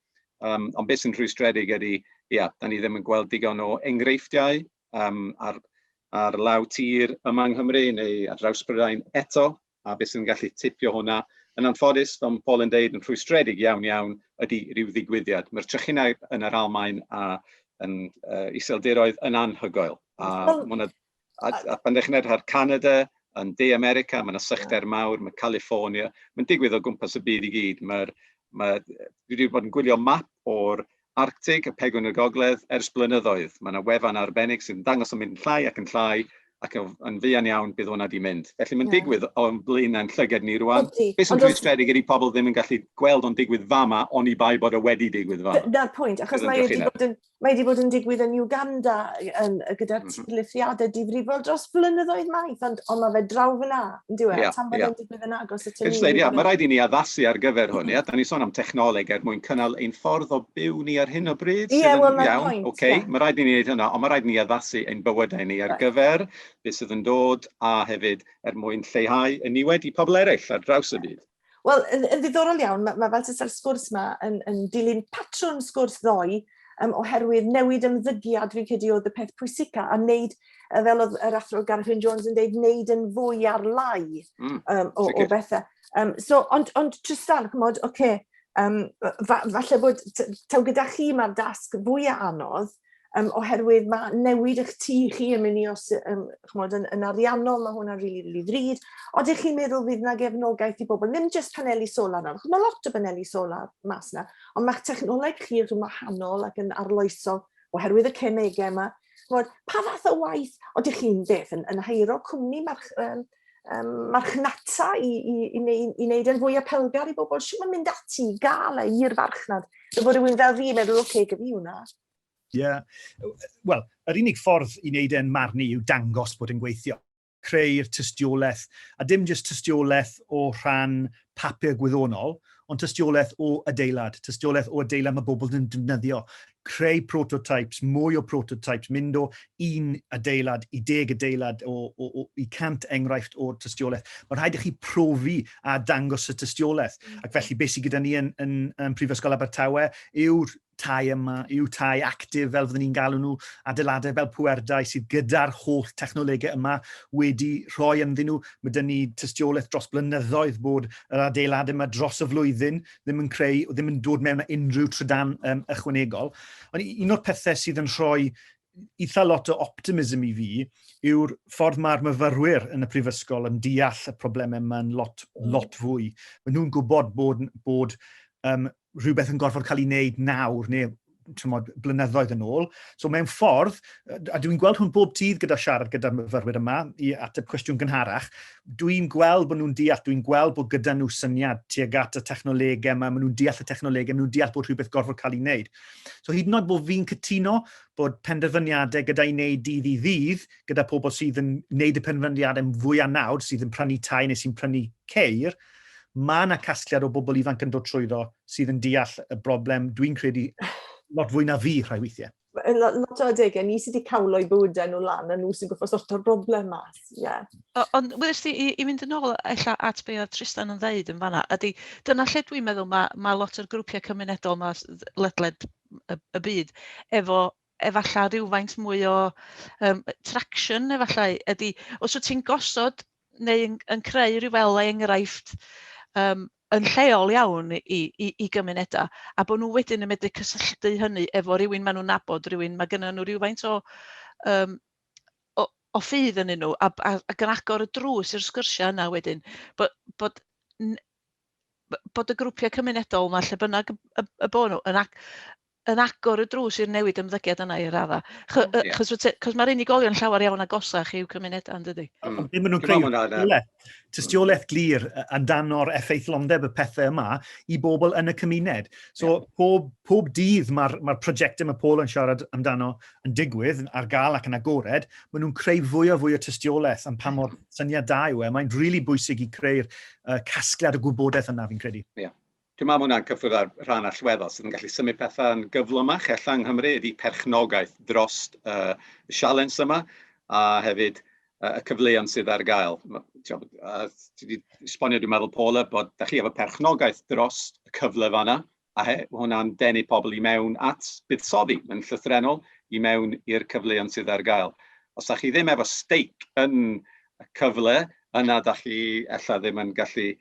ond beth sy'n rhwystredig ydy, da ni ddim yn gweld digon o enghreifftiau ar law tir yma yng Nghymru neu ar draws Prydain eto, a beth sy'n gallu tipio hwnna. Yn anffodus, fel mae Paul yn deud, yn rhwystredig iawn ydy rhyw ddigwyddiad. Mae'r trychinau yn yr Almaen a yn iseldiroedd yn anhygoel. A pan dechrau'n edrych ar Canada, yn De America, mae yna sychder mawr, mae California, mae'n digwydd o gwmpas y byd i gyd. Dwi wedi bod yn gwylio map o'r Arctic, y pegwn y gogledd, ers blynyddoedd. Mae yna wefan arbennig sy'n dangos yn mynd llai ac yn llai ac yn fuan iawn bydd hwnna di mynd. Felly mae'n digwydd o'n blaen yn llygad ni rwan. Ydi. Beth sy'n rwystredig ydy pobl ddim yn gallu gweld o'n digwydd fama, ond i bai bod o wedi digwydd fama. Na'r pwynt, achos mae wedi bod yn digwydd yn Uganda gyda'r tirlithriadau difrifol dros blynyddoedd maith, ond mae fe draw fyna, yn diwedd, tan bod yn digwydd yn agos y tynnu. Mae rhaid i ni addasu ar gyfer hwn, da ni sôn am technoleg mwyn cynnal ein ffordd o byw ni ar hyn o bryd. Ie, wel, mae'r pwynt. Mae rhaid i ni wneud hynna, ond mae rhaid i ni addasu ein bywydau ni ar gyfer beth sydd yn dod, a hefyd mwyn lleihau y niwed i pobl eraill ar draws y byd. Wel, yn ddiddorol iawn, mae fel sy'n sgwrs yma yn dilyn patrwm sgwrs ddoe, oherwydd newid ymddygiad fi'n credu oedd y peth pwysica, a wneud, fel oedd yr athro Gareth Jones yn dweud, wneud yn fwy ar-lai o bethau. Ond Trystan, chymod, falle bod taw gyda chi mae'r dasg fwy anodd, oherwydd mae newid eich tŷ chi yn mynd i os yn ariannol, mae hwnna'n rili ddrud. Odych chi'n meddwl fydd yna gefnogaeth i bobl, ddim jyst paneli solar nawr, mae lot o paneli solar mas yna, ond mae'ch technoleg chi yn wahanol ac yn arloesol oherwydd y cemegau yma. Pa fath o waith, odych chi'n beth yn heiro cwmni marchnata i wneud yn fwy apelgar i bobl? Sut mae'n mynd ati i gael i'r farchnad? Fod rhywun fel fi meddwl, gyfi hwnna. Ie. Wel, yr unig ffordd i wneud e'n marn i yw dangos bod yn gweithio. Creu'r tystiolaeth, a dim jyst tystiolaeth o rhan papur gwyddonol, ond tystiolaeth o adeilad mae bobl yn defnyddio. Creu prototypes, mwy o prototypes, mynd o 1 adeilad i 10 adeilad i 100 enghraifft o tystiolaeth. Mae'n rhaid i chi profi a dangos y tystiolaeth. Ac felly beth sydd gyda ni yn Prifysgol Abertawe yw'r tai yma, yw tai actif fel fyddwn ni'n galw nhw, adeiladau fel pwerdau sydd gyda'r holl technolegau yma wedi rhoi ynddyn nhw. Mae dyn ni tystiolaeth dros blynyddoedd bod yr adeiladau yma dros y flwyddyn ddim yn dod mewn â unrhyw trydan ychwanegol. Ond un o'r pethau sydd yn rhoi eitha lot o optimism i fi yw'r ffordd mae'r myfyrwyr yn y prifysgol yn deall y problemau yma'n lot fwy. Mae nhw'n gwybod bod rhywbeth yn gorfod cael ei wneud nawr, neu blynyddoedd yn ôl. So mewn ffordd, a dwi'n gweld hwn bob tydd gyda siarad gyda'r myfyrwyr yma, i ateb cwestiwn gynharach, dwi'n gweld bod nhw'n deall, dwi'n gweld bod gyda nhw syniad tuag at y technolegau yma, maen nhw'n deall y technolegau, maen nhw'n deall bod rhywbeth gorfod cael ei wneud. So hyd yn oed bod fi'n cytuno bod penderfyniadau gyda i wneud dydd i ddydd, gyda pobl sydd yn wneud y penderfyniadau fwy anawd, sydd yn prynu tai neu sy'n prynu ceir, mae yna casgliad o bobl ifanc yn dod trwyddo sydd yn deall y broblem, dwi'n credu, lot fwy na fi rhai weithiau. Lot o adegau, ni sydd wedi cawlo i bywydau nhw lan, a nhw sy'n gwybod sort o'r broblem mas. Ond wedys ti, i fynd yn ôl at be oedd Trystan yn dweud yn fanna, ydy, dyna lle dwi'n meddwl mae lot o'r grwpiau cymunedol ledled y byd, efallai rhywfaint mwy o traction, efallai, ydy, os wyt ti'n gosod neu yn creu rhyw fel enghraifft yn lleol iawn i gymunedau, a bod nhw wedyn yn medru cysylltu hynny efo rhywun maen nhw'n nabod, mae gynnyn nhw rhywfaint o ffydd yn nhw, ac yn agor y drws i'r sgwrsiau yna wedyn, bod y grwpiau cymunedol yma, lle bynnag y bod nhw, yn agor y drws i'r newid ymddygiad yna i'r radda. Cos mae'r unigolion llawer iawn agosach i'w cymunedau, yn dydy? Ddim yn nhw'n creu tystiolaeth glir amdano'r effeithlondeb y pethau yma i bobl yn y cymuned. So pob dydd mae'r prosiectau mae Paul yn siarad amdano yn digwydd ar gael ac yn agored, maen nhw'n creu fwy o tystiolaeth am pa mor syniad da yw e. Mae'n rili bwysig i creu'r casgliad o gwybodaeth yna, fi'n credu. Dwi'n meddwl hwnna'n cyffwrdd ar rhan allweddol sydd yn gallu symud pethau yn gyflymach allan Nghymru ydy perchnogaeth dros y sialens yma a hefyd y cyfleon sydd ar gael. Ti wedi esbonio dwi'n meddwl Paula bod da chi efo perchnogaeth dros y cyfle fanna a hwnna'n denu pobl i mewn at buddsoddi yn llythrenol i mewn i'r cyfleon sydd ar gael. Os da chi ddim efo steic yn y cyfle yna da chi ella ddim yn gallu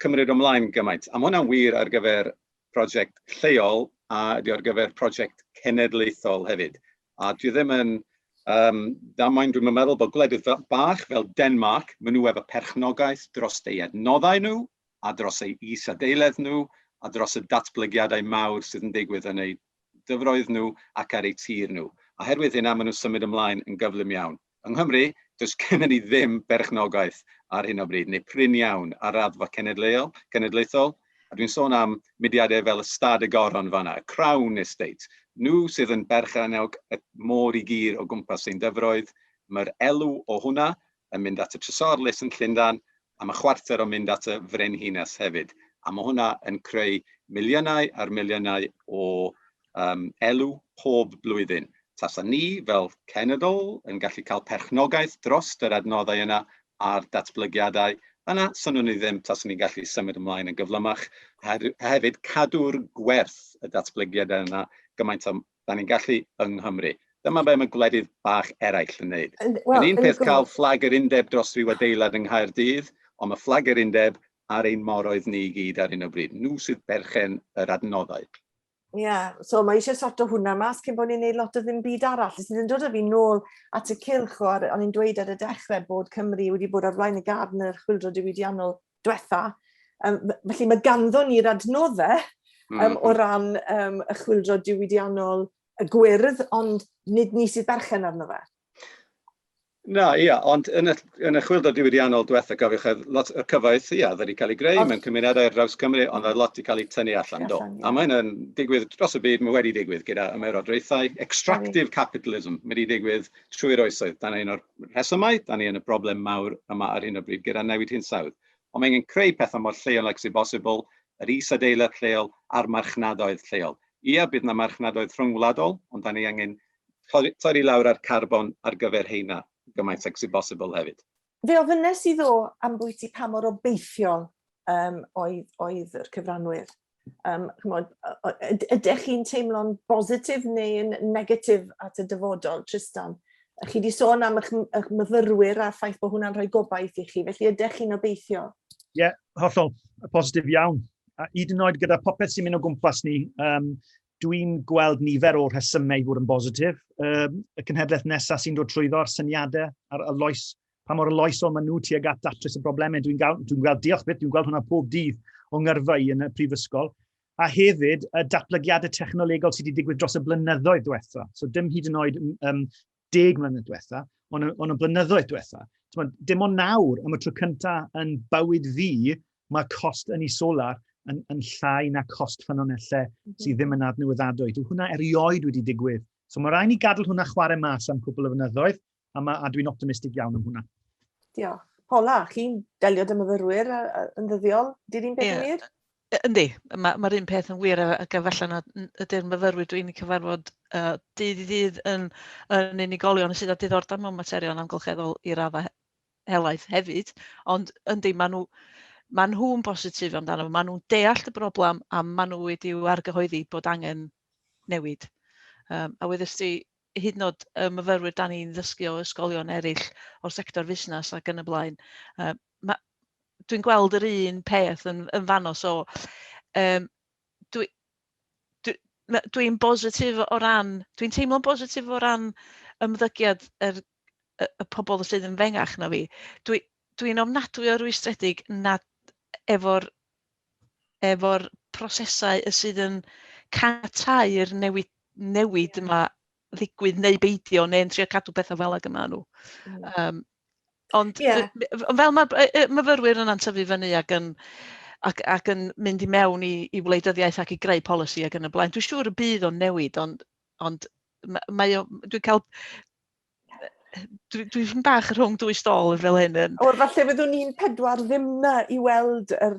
cymryd ymlaen gymaint. A mae hwnna'n wir ar gyfer prosiect lleol a ar gyfer prosiect cenedlaethol hefyd. A dwi ddim yn damwain, dwi'n meddwl bod gwledydd bach fel Denmark, maen nhw efo perchnogaeth dros eu adnoddau nhw, a dros eu is-adeiledd nhw, a dros y datblygiadau mawr sydd yn digwydd yn eu dyfroedd nhw ac ar eu tir nhw. A herwydd hynna, maen nhw'n symud ymlaen yn gyflym iawn. Yng Nghymru, does gennym ni ddim berchnogaeth ar hyn o bryd, neu prin iawn ar raddfa cenedlaethol. A dwi'n sôn am mudiadau fel y Stad y Goron fanna, y Crown Estate. Nhw sydd yn berchanog y môr i gyr o gwmpas ein dyfroedd. Mae'r elw o hwnna yn mynd at y Trysorlys yn Llundain, a mae chwarter o'n mynd at y Frenhines hefyd. A mae hwnna yn creu miliynau ar miliynau o elw pob blwyddyn. Tasa ni fel cenedl yn gallu cael perchnogaeth dros yr adnoddau yna a'r datblygiadau. Yna, synwn ni ddim tas ni'n gallu symud ymlaen yn gyflymach. Hefyd, cadw'r gwerth y datblygiadau yna gymaint am da ni'n gallu yng Nghymru. Dyma be mae gwledydd bach eraill yn neud. Yn un peth cael fflag yr undeb dros ryw adeilad yng Nghaerdydd, ond mae fflag yr undeb ar ein moroedd ni i gyd ar hyn o bryd. Nhw sydd berchen yr adnoddau. So mae eisiau sorto hwnna mas cyn bod ni'n neud lot o ddim byd arall. Sydd yn dod â fi nôl at y cylch o'n i'n dweud ar y dechrau bod Cymru wedi bod ar flaen y gard yn yr chwyldro diwydiannol diwetha. Felly mae ganddo ni'r adnoddau o ran y chwyldro diwydiannol y gwyrdd, ond nid ni sydd berchen arno fe. Na, ia, ond yn y chwyldro diwydiannol diwetha, gofiwch, lot o'r cyfoeth, ia, wedi cael ei greu mewn cymunedau ar draws Cymru, ond lot wedi cael ei tynnu allan do. A mae hynny'n digwydd dros y byd, mae wedi digwydd gyda ymerodraethau. Extractive capitalism wedi digwydd trwy'r oesoedd. Da ni un o'r rhesymau, da ni yn y broblem mawr yma ar hyn o bryd gyda newid hinsawdd. Ond mae'n creu pethau mor lleol ac sy'n bosibl, yr is-adeilad lleol a'r marchnadoedd lleol. Ia, bydd na marchnadoedd rhyngwladol, ond da ni angen torri lawr ar carbon ar gyfer heina gymaint ac sy'n bosibl hefyd. Fe ofynes i ddo am bwyty pa mor obeithiol oedd yr cyfranwyr. Ydych chi'n teimlo'n bositif neu'n negatif at y dyfodol, Trystan? Chi wedi sôn am eich myfyrwyr a'r ffaith bod hwnna'n rhoi gobaith i chi, felly ydych chi'n obeithio? Ie, hollol, positif iawn. A hyd yn oed gyda popeth sy'n mynd o gwmpas ni, dwi'n gweld nifer o rhesymau fod yn bositif. Y cenhedlaeth nesaf sy'n dod trwyddo'r syniadau ar y loes, pa mor loesol maen nhw tuag at datrys y broblemau. Dwi'n gweld diolch beth, dwi'n gweld hwnna pob dydd o ngyrfau yn y prifysgol. A hefyd, y datblygiadau technolegol sydd wedi digwydd dros y blynyddoedd diwetha. So dim hyd yn oed 10 mlynedd diwetha, ond y blynyddoedd diwetha. Dim ond nawr, am y tro cyntaf yn bywyd fi, mae cost yn ei solar yn llai na cost ffynonellau sydd ddim yn adnewyddadwy. Hwna erioed wedi digwydd. So mae rhaid ni gadael hwnna chwarae mas am cwbl o flynyddoedd, a dwi'n optimistig iawn am hwnna. Diolch. Paula, chi'n delio dy myfyrwyr yn ddyddiol? Di'r un peth yn wir? Yndi, mae'r un peth yn wir ac efallai ydy'r myfyrwyr dwi'n cyfarfod dydd i dydd yn unigolion sydd â diddordeb mewn materion amgylcheddol i raddau helaeth hefyd, ond yndi, maen nhw'n positif amdano, maen nhw'n deall y broblem a maen nhw wedi argyhoeddi bod angen newid. A weithio ti hyd yn oed myfyrwyr da ni'n ddysgu o ysgolion eraill o'r sector fusnes ac yn y blaen. Dwi'n gweld yr un peth yn fanno, so dwi'n positif o ran, dwi'n teimlo'n positif o ran ymddygiad y pobl sydd yn fengach na fi. Dwi'n ofnadwy o rwystredig nad efo'r prosesau sydd yn caniatáu'r newid yma ddigwydd neu beidio neu'n trio cadw pethau fel ag yma nhw. Ond fel mae myfyrwyr yn tyfu fyny ac yn mynd i mewn i wleidyddiaeth ac i greu polisi ac yn y blaen, dwi'n siŵr y bydd o'n newid, ond dwi'n cael... Dwi'n bach rhwng dwy stôl fel hyn. O'r falle fyddwn ni'n 4 ddim na i weld yr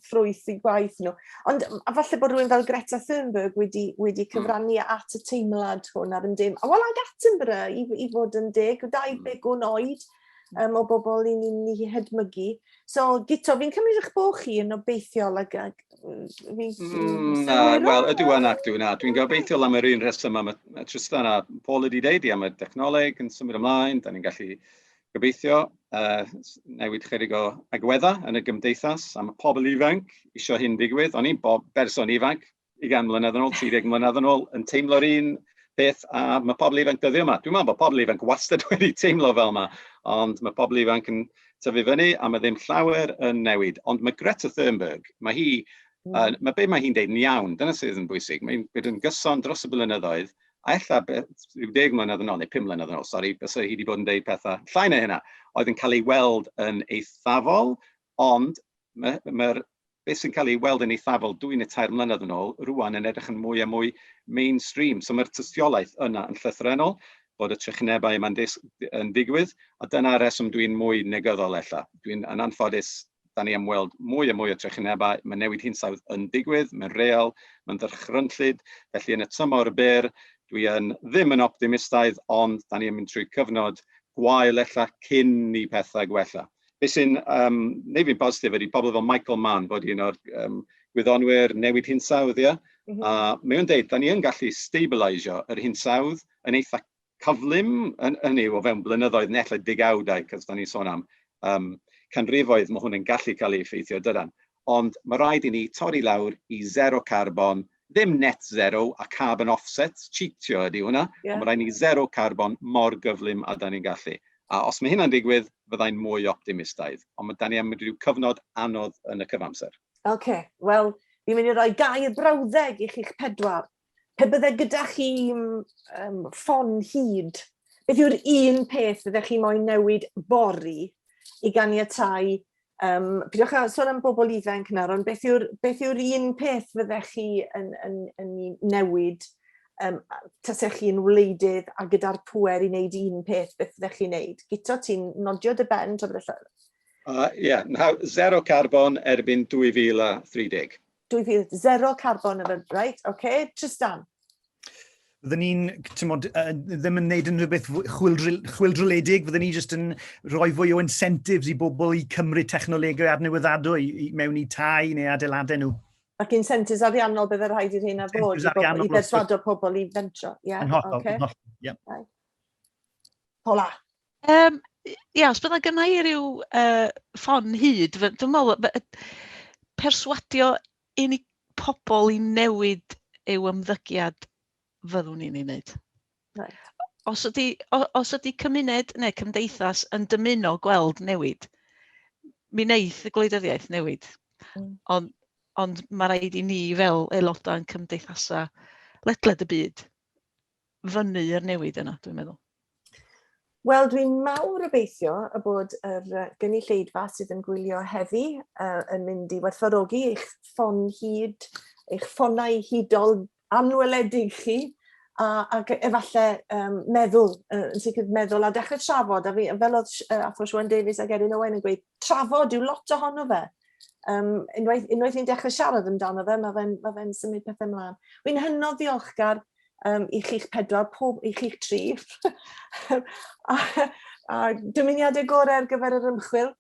ffrwyth i gwaith nhw. Ond falle bod rhywun fel Greta Thunberg wedi cyfrannu at y teimlad hwn ar yn dim. A wel ag Attenborough i fod yn 10 oed o bobl i ni hedmygu. So, Guto, fi'n cymryd eich bod chi yn obeithiol ag... Wel, ydw yna, dwi'n gobeithiol am yr un rheswm am y Trystan a Paul wedi deud, am y dechnoleg yn symud ymlaen, da ni'n gallu gobeithio newid chydig o agweddau yn y gymdeithas, am y pobl ifanc isio hyn digwydd. O'n i'n berson ifanc 20 mlynedd yn ôl, 30 mlynedd yn ôl, yn teimlo'r un peth a mae pobl ifanc dyddio yma. Dwi'n meddwl bod pobl ifanc wastad wedi teimlo fel yma, ond mae pobl ifanc yn tyfu fyny a mae ddim llawer yn newid. Ond mae Greta Thunberg, mae be mae hi'n deud yn iawn, dyna sydd yn bwysig. Mae'n bydd yn gyson dros y blynyddoedd A ella, rhyw 10 mlynedd yn ôl, neu 5 mlynedd yn ôl, sori, bys hi wedi bod yn deud pethau llai na hynna, oedd yn cael ei weld yn eithafol, ond beth sy'n cael ei weld yn eithafol 2 neu 3 mlynedd yn ôl, rwan yn edrych yn mwy a mwy mainstream. So mae'r tystiolaeth yna yn llythrennol, bod y trychinebau yma'n digwydd, a dyna reswm dwi'n mwy negyddol ella. Dwi'n yn anffodus, da ni am weld mwy a mwy o trychinebau, mae newid hinsawdd yn digwydd, mae'n real, mae'n ddychrynllyd, felly yn y tymor byr, dwi ddim yn optimistaidd, ond da ni yn mynd trwy cyfnod gwael ella cyn i pethau gwella. Be sy'n neu fi'n positif ydy pobl fel Michael Mann, bod un o'r gwyddonwyr newid hinsawdd, ia? A mae o'n deud, da ni yn gallu stabilisio yr hinsawdd yn eitha cyflym yn yw o fewn blynyddoedd neu ella degawdau, cos da ni sôn am canrifoedd, mae hwn yn gallu cael ei effeithio dydan. Ond mae rhaid i ni torri lawr i 0 carbon, ddim net zero a carbon offsets, cheatio ydy hwnna, ond mae rhaid ni 0 carbon mor gyflym a da ni'n gallu. A os mae hynna'n digwydd, fyddai'n mwy optimistaidd. Ond da ni am rhyw cyfnod anodd yn y cyfamser. Wel, fi'n mynd i roi gair brawddeg i chi'ch 4. Pe bydde gyda chi ffon hyd, beth yw'r un peth fyddech chi moyn newid bori i ganiatáu, bydwch a sôn am bobl ifanc nawr, ond beth yw'r un peth fyddech chi yn newid tasech chi'n wleidydd a gyda'r pŵer i wneud un peth, beth fyddech chi'n neud? Guto, ti'n nodio dy ben tra bydd y llawr? 0 carbon erbyn 2030. 0 carbon, right? Trystan? Fydden ni'n ddim yn neud yn rhywbeth chwyldroledig, fydden ni jyst yn rhoi fwy o incentives i bobl i cymryd technolegau adnewyddadwy mewn i tai neu adeiladau nhw. Ac incentives ariannol bydd yr rhaid i'r hynna bod i berswado pobl i fentro. Paula? Os bydda gynna i ryw ffon hyd, dwi'n meddwl, perswadio unig pobl i newid yw ymddygiad fyddwn ni'n ei wneud. Os ydy cymuned neu cymdeithas yn dymuno gweld newid, mi wneith y gwleidyddiaeth newid. Ond mae rhaid i ni fel aelodau yn cymdeithasau ledled y byd fyny i'r newid yna, dwi'n meddwl. Wel, dwi'n mawr obeithio y bod yr gynulleidfa sydd yn gwylio heddi yn mynd i werthfawrogi eich ffon hyd, eich ffonau hydol anweledig chi, ac efallai meddwl, yn sicr meddwl a dechrau trafod, a fel oedd Athro Siwan Davies ac Elin Owen yn gweud, trafod yw lot ohono fe. Unwaith ni'n dechrau siarad amdano fe, mae fe'n symud pethau ymlaen. Wy'n hynod ddiolchgar i chi'ch 4, i chi'ch 3. a dymuniadau gorau ar gyfer yr ymchwil,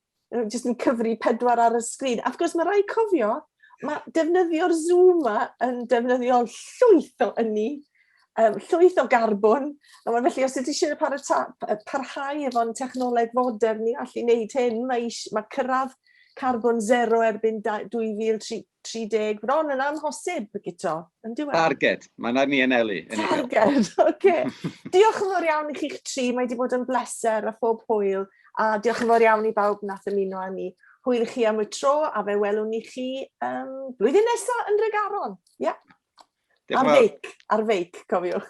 jyst yn cyfri 4 ar y sgrin. A wrth gwrs, mae rhaid cofio, mae defnyddio'r Zoom yn defnyddio llwyth o ynni, llwyth o garbon, a felly os ydych chi'n parhau efo'n technoleg fodern ni allu wneud hyn, mae cyrraedd carbon 0 erbyn 2030, bron yn amhosib, Guto, yn diwedd. Targed, mae'n arni yn Eli. Targed, Diolch yn fawr iawn i chi'ch 3, mae wedi bod yn bleser a phob hwyl, a diolch yn fawr iawn i bawb nath ymuno â ni. Hwyl chi am y tro, a fe welwn ni chi blwyddyn nesaf yn Regaron. Ar feic, cofiwch.